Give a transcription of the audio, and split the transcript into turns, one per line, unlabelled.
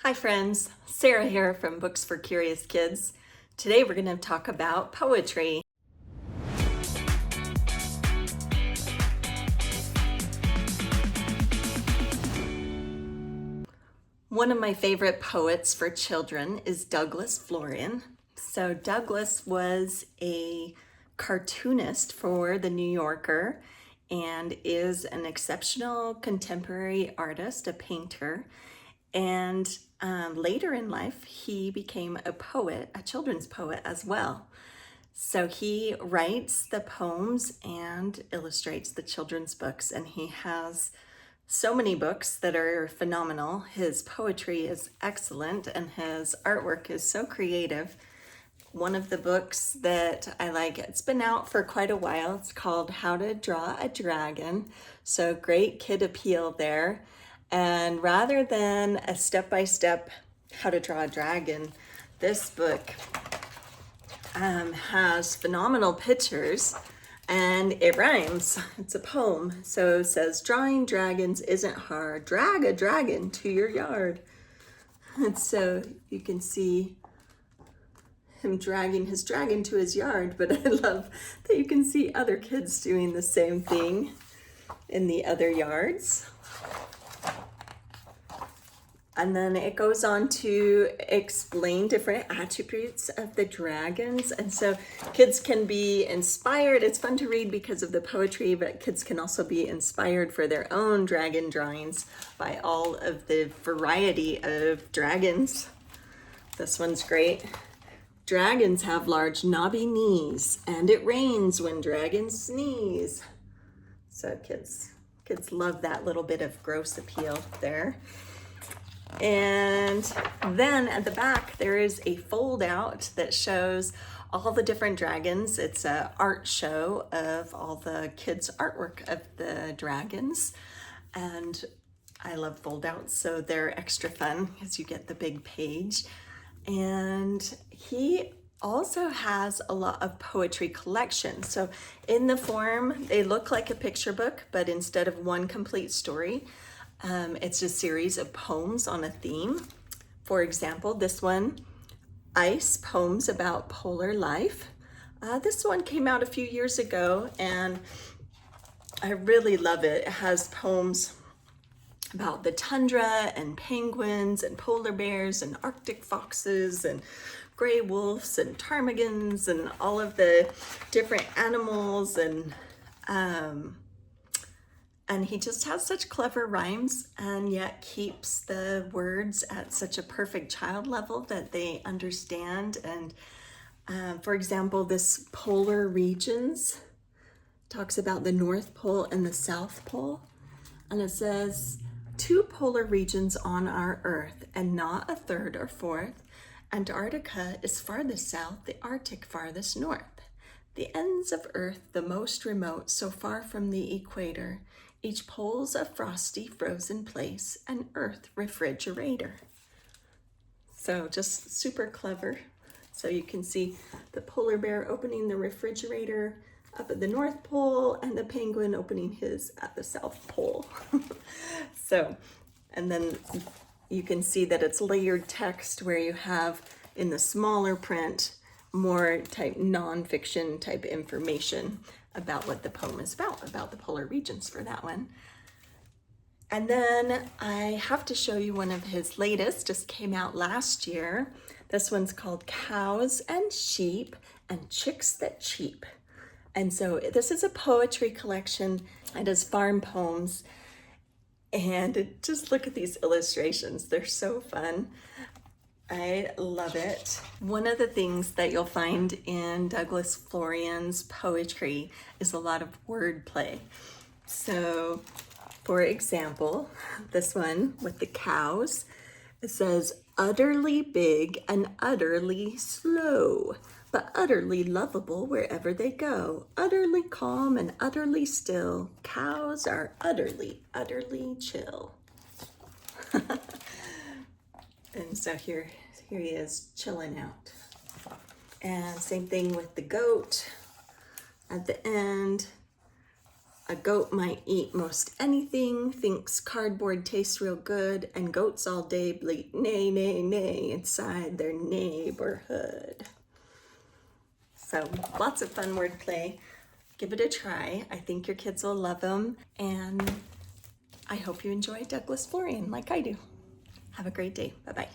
Hi friends, Sarah here from Books for Curious Kids. Today we're going to talk about poetry. One of my favorite poets for children is Douglas Florian. So Douglas was a cartoonist for The New Yorker and is an exceptional contemporary artist, a painter. And later in life, he became a poet, a children's poet as well. So he writes the poems and illustrates the children's books, and he has so many books that are phenomenal. His poetry is excellent, and his artwork is so creative. One of the books that I like, it's been out for quite a while. It's called How to Draw a Dragon. So great kid appeal there. And rather than a step-by-step how to draw a dragon, this book has phenomenal pictures and it rhymes. It's a poem. So it says, drawing dragons isn't hard. Drag a dragon to your yard. And so you can see him dragging his dragon to his yard, but I love that you can see other kids doing the same thing in the other yards. And then it goes on to explain different attributes of the dragons. And so kids can be inspired. It's fun to read because of the poetry, but kids can also be inspired for their own dragon drawings by all of the variety of dragons. This one's great. Dragons have large knobby knees, and it rains when dragons sneeze. So kids love that little bit of gross appeal there. And then at the back, there is a fold out that shows all the different dragons. It's an art show of all the kids' artwork of the dragons. And I love fold outs, so they're extra fun because you get the big page. And he also has a lot of poetry collections. So in the form, they look like a picture book, but instead of one complete story, it's a series of poems on a theme. For example, this one, Ice, Poems About Polar Life. This one came out a few years ago and I really love it. It has poems about the tundra and penguins and polar bears and Arctic foxes and gray wolves and ptarmigans and all of the different animals, and he just has such clever rhymes and yet keeps the words at such a perfect child level that they understand. And for example, this polar regions talks about the North Pole and the South Pole. And it says, 2 polar regions on our Earth and not a third or fourth. Antarctica is farthest south, the Arctic farthest north. The ends of Earth the most remote, so far from the equator. Each pole's a frosty, frozen place, an Earth refrigerator. So just super clever. So you can see the polar bear opening the refrigerator up at the North Pole and the penguin opening his at the South Pole. So, and then you can see that it's layered text where you have in the smaller print more type nonfiction type information about what the poem is about the polar regions for that one. And then I have to show you one of his latest, just came out last year. This one's called Cows and Sheep and Chicks That Cheep. And so this is a poetry collection. It is farm poems. And just look at these illustrations. They're so fun. I love it. One of the things that you'll find in Douglas Florian's poetry is a lot of wordplay. So, for example, this one with the cows, it says, utterly big and utterly slow, but utterly lovable wherever they go. Utterly calm and utterly still. Cows are utterly, utterly chill. And so here he is chilling out. And same thing with the goat at the end. A goat might eat most anything, thinks cardboard tastes real good, and goats all day bleat neigh, neigh, neigh inside their neighborhood. So lots of fun wordplay. Give it a try. I think your kids will love them, and I hope you enjoy Douglas Florian like I do. Have a great day. Bye-bye.